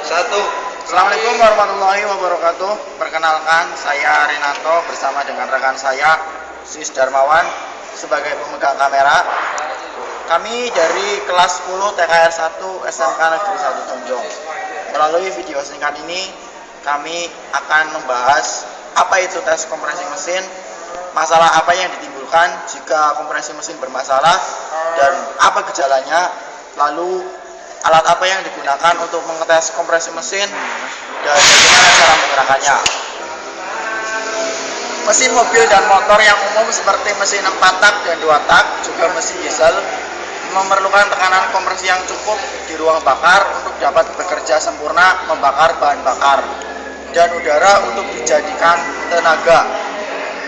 Satu. Assalamualaikum warahmatullahi wabarakatuh. Perkenalkan, saya Renanto bersama dengan rekan saya Sis Darmawan sebagai pemegang kamera. Kami dari kelas 10 TKR 1 SMK Negeri 1 Tonjong. Melalui video singkat ini, kami akan membahas apa itu tes kompresi mesin, masalah apa yang ditimbulkan jika kompresi mesin bermasalah, dan apa gejalanya, lalu alat apa yang digunakan untuk mengetes kompresi mesin, dan bagaimana cara menggunakannya. Mesin mobil dan motor yang umum seperti mesin 4 tak dan 2 tak, juga mesin diesel, memerlukan tekanan kompresi yang cukup di ruang bakar untuk dapat bekerja sempurna membakar bahan bakar dan udara untuk dijadikan tenaga.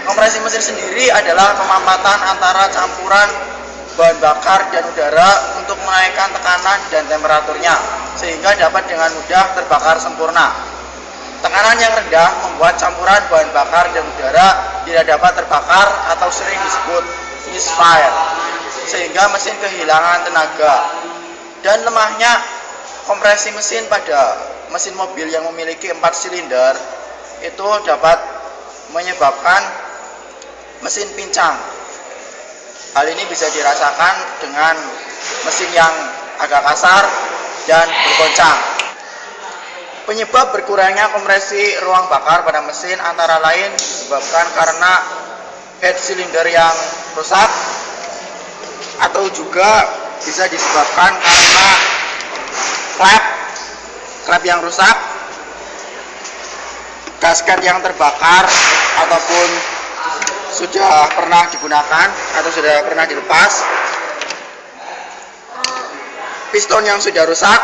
Kompresi mesin sendiri adalah pemampatan antara campuran bahan bakar dan udara untuk menaikkan tekanan dan temperaturnya sehingga dapat dengan mudah terbakar sempurna. Tekanan yang rendah membuat campuran bahan bakar dan udara tidak dapat terbakar atau sering disebut misfire, sehingga mesin kehilangan tenaga. Dan lemahnya kompresi mesin pada mesin mobil yang memiliki 4 silinder itu dapat menyebabkan mesin pincang. Hal ini bisa dirasakan dengan mesin yang agak kasar dan bergoncang. Penyebab berkurangnya kompresi ruang bakar pada mesin antara lain disebabkan karena head silinder yang rusak, atau juga bisa disebabkan karena klep yang rusak, gasket yang terbakar ataupun sudah pernah digunakan atau sudah pernah dilepas, piston yang sudah rusak,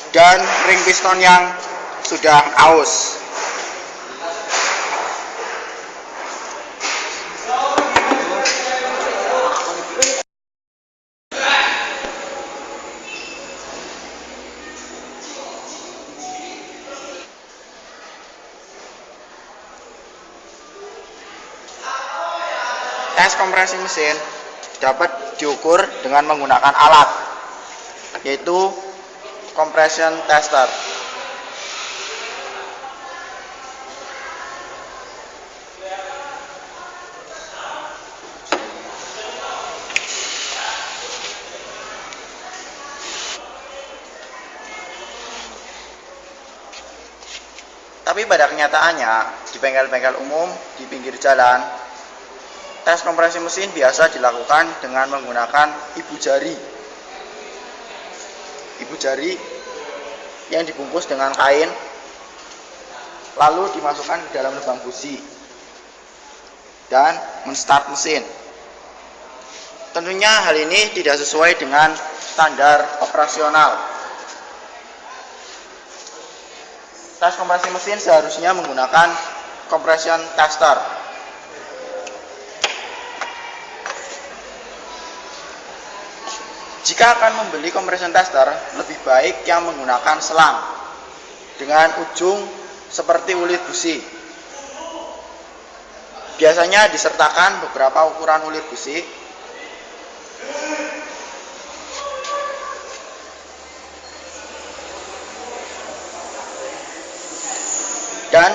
dan ring piston yang sudah aus. Tes kompresi mesin dapat diukur dengan menggunakan alat, yaitu compression tester. Tapi pada kenyataannya, di bengkel-bengkel umum di pinggir jalan, tes kompresi mesin biasa dilakukan dengan menggunakan ibu jari. Ibu jari yang dibungkus dengan kain, lalu dimasukkan ke dalam lubang busi dan menstart mesin. Tentunya hal ini tidak sesuai dengan standar operasional. Tes kompresi mesin seharusnya menggunakan compression tester. Jika akan membeli compression tester, lebih baik yang menggunakan selang dengan ujung seperti ulir busi. Biasanya disertakan beberapa ukuran ulir busi, dan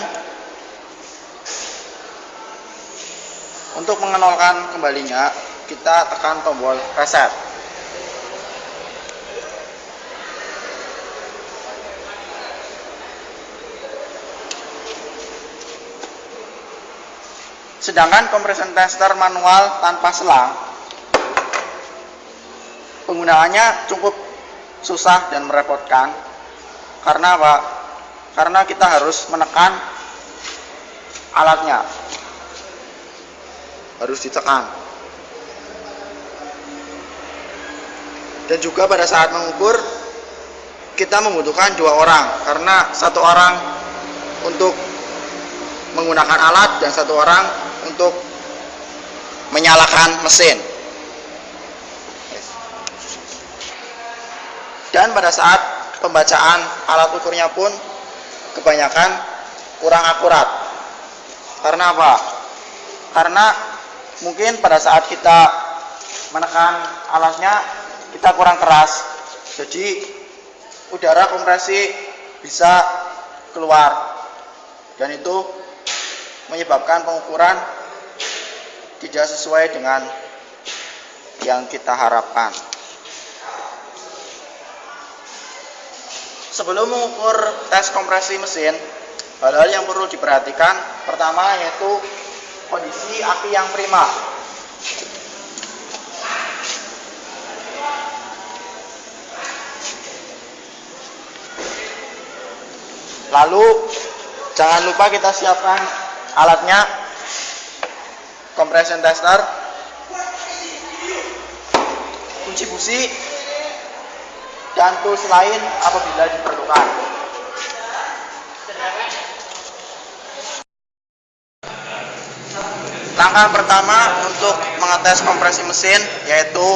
untuk mengenolkan kembalinya, kita tekan tombol reset. Sedangkan compression tester manual tanpa selang, penggunaannya cukup susah dan merepotkan. Karena apa? Karena kita harus menekan alatnya, harus ditekan. Dan juga pada saat mengukur, kita membutuhkan 2 orang, karena 1 orang untuk menggunakan alat dan 1 orang untuk menyalakan mesin. Dan pada saat pembacaan alat ukurnya pun kebanyakan kurang akurat. Karena apa? Karena mungkin pada saat kita menekan alatnya kita kurang keras, jadi udara kompresi bisa keluar, dan itu menyebabkan pengukuran tidak sesuai dengan yang kita harapkan. Sebelum mengukur tes kompresi mesin, hal-hal yang perlu diperhatikan pertama yaitu kondisi aki yang prima. Lalu jangan lupa kita siapkan alatnya, compression tester, kunci busi, dan tools lain apabila diperlukan. Langkah pertama untuk mengetes kompresi mesin yaitu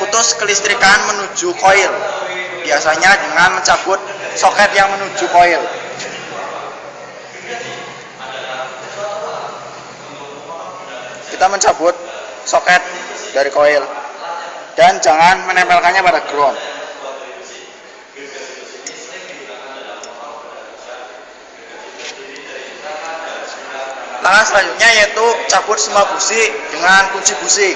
putus kelistrikan menuju koil, biasanya dengan mencabut soket yang menuju koil. Kita mencabut soket dari koil dan jangan menempelkannya pada ground. Langkah selanjutnya yaitu cabut semua busi dengan kunci busi.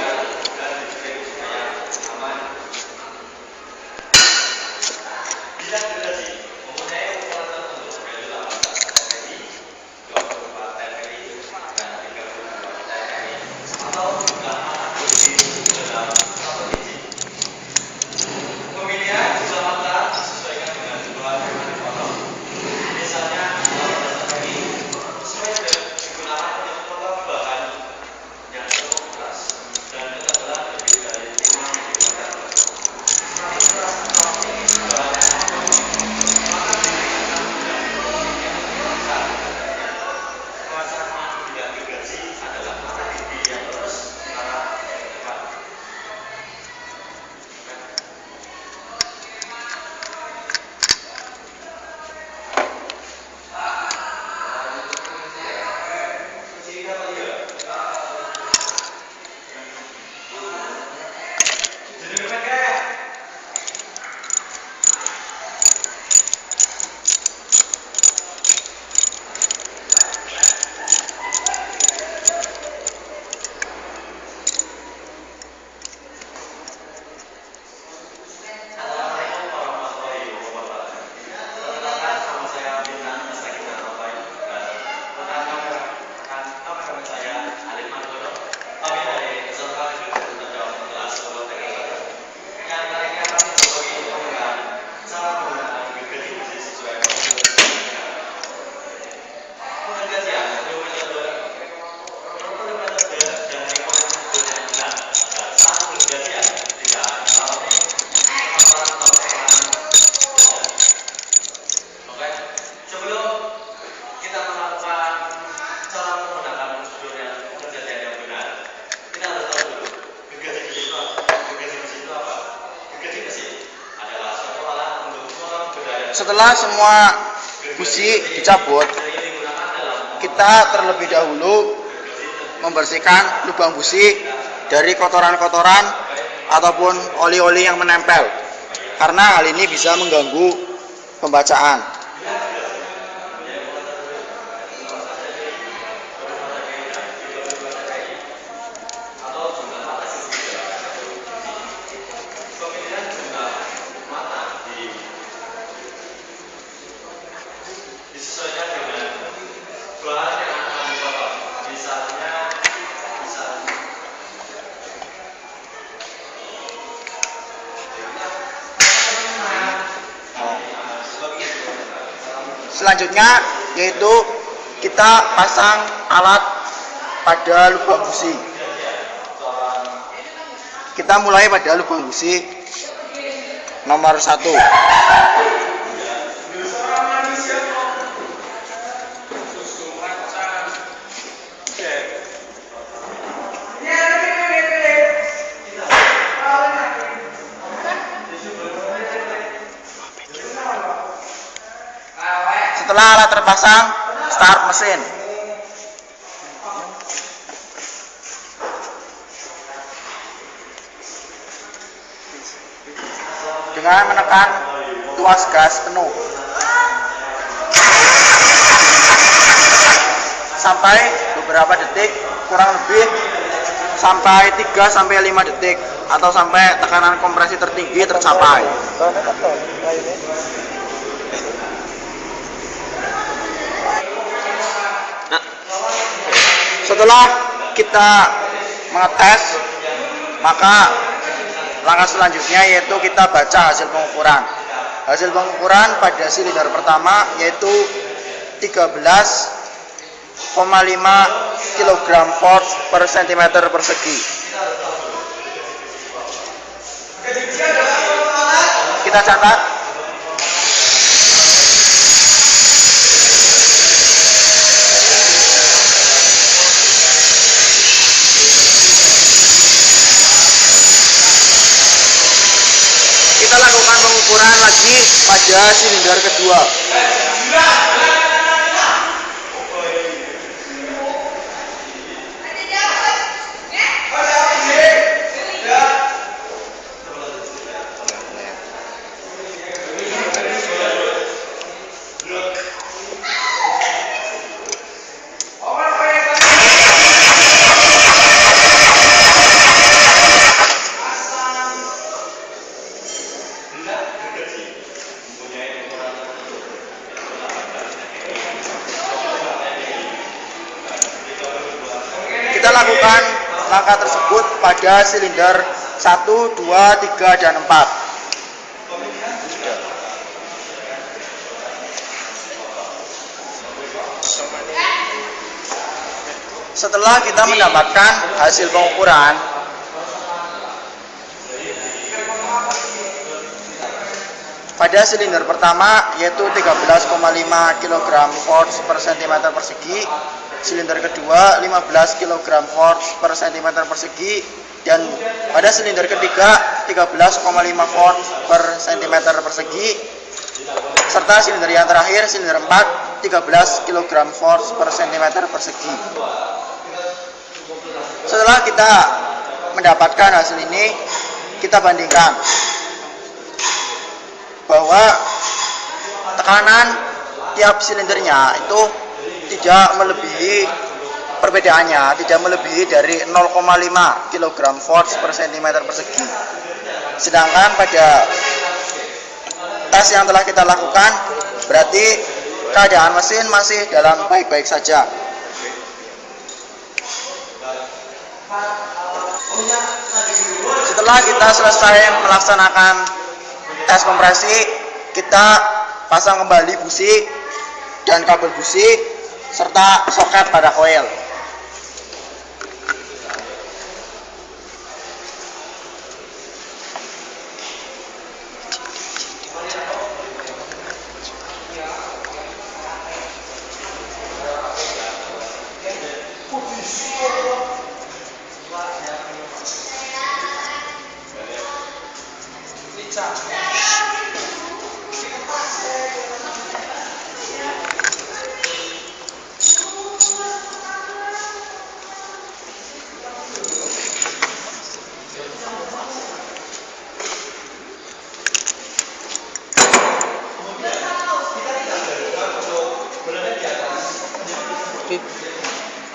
Setelah semua busi dicabut, kita terlebih dahulu membersihkan lubang busi dari kotoran-kotoran ataupun oli-oli yang menempel, karena hal ini bisa mengganggu pembacaan. Selanjutnya yaitu kita pasang alat pada lubang busi. Kita mulai pada lubang busi nomor 1. Setelah alat terpasang, start mesin. dengan menekan tuas gas penuh sampai beberapa detik, kurang lebih sampai 3-5 detik, atau sampai tekanan kompresi tertinggi tercapai. Setelah kita mengetes, maka langkah selanjutnya yaitu kita baca hasil pengukuran. Hasil pengukuran pada silinder pertama yaitu 13,5 kg force per cm persegi. Kita catat. Kita lakukan pengukuran lagi pada silinder kedua. Kita lakukan langkah tersebut pada silinder 1, 2, 3, dan 4. Setelah kita mendapatkan hasil pengukuran, pada silinder pertama yaitu 13,5 kg force per cm persegi, silinder kedua 15 kg force per cm persegi, dan pada silinder ketiga 13,5 force per cm persegi, serta silinder yang terakhir silinder 4 13 kg force per cm persegi. Setelah kita mendapatkan hasil ini, kita bandingkan bahwa tekanan tiap silindernya itu tidak melebihi, perbedaannya tidak melebihi dari 0,5 kg force per cm persegi. Sedangkan pada tes yang telah kita lakukan, berarti keadaan mesin masih dalam baik-baik saja. Setelah kita selesai melaksanakan tes kompresi, kita pasang kembali busi dan kabel busi serta soket pada koil.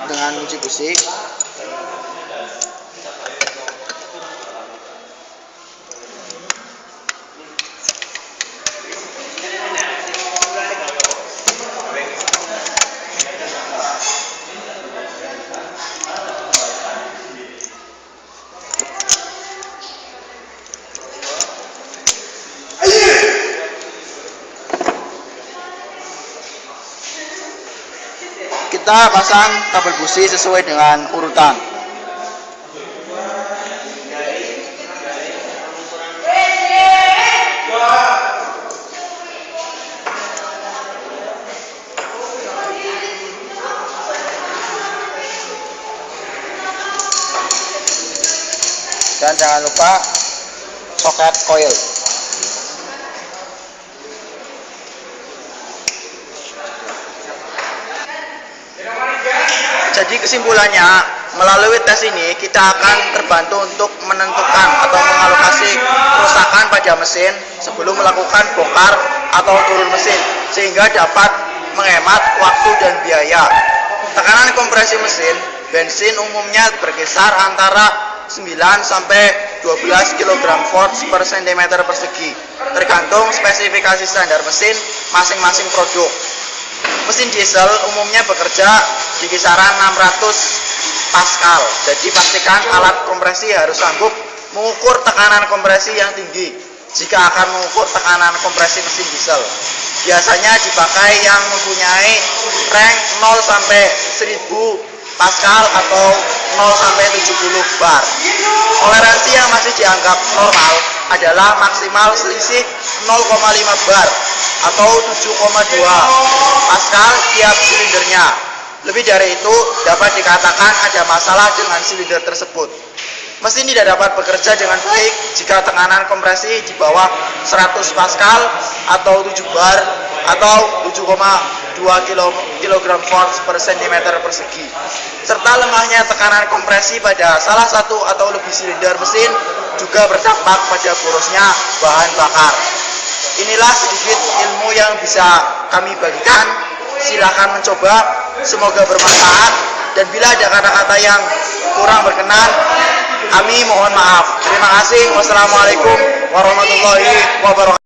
Dengan uji busi, kita pasang kabel busi sesuai dengan urutan. Dan jangan lupa soket koil. Jadi kesimpulannya, Melalui tes ini kita akan terbantu untuk menentukan atau mengalokasi kerusakan pada mesin sebelum melakukan bongkar atau turun mesin, sehingga dapat menghemat waktu dan biaya. Tekanan kompresi mesin bensin umumnya berkisar antara 9 sampai 12 kg volts per cm persegi, tergantung spesifikasi standar mesin masing-masing produk. Mesin diesel umumnya bekerja di kisaran 600 Pascal. Jadi pastikan alat kompresi harus sanggup mengukur tekanan kompresi yang tinggi jika akan mengukur tekanan kompresi mesin diesel. Biasanya dipakai yang mempunyai rank 0 sampai 1000 Pascal atau 0 sampai 70 bar. Toleransi yang masih dianggap normal adalah maksimal selisih 0,5 bar atau 7,2 Pascal tiap silindernya. Lebih dari itu dapat dikatakan ada masalah dengan silinder tersebut. Mesin tidak dapat bekerja dengan baik jika tekanan kompresi di bawah 100 Pascal atau 7 bar atau 7,2 kg volts per cm persegi, serta lemahnya tekanan kompresi pada salah satu atau lebih silinder mesin juga berdampak pada borosnya bahan bakar. Inilah sedikit ilmu yang bisa kami bagikan. Silakan mencoba, semoga bermanfaat, dan bila ada kata-kata yang kurang berkenan, kami mohon maaf. Terima kasih. Wassalamualaikum warahmatullahi wabarakatuh.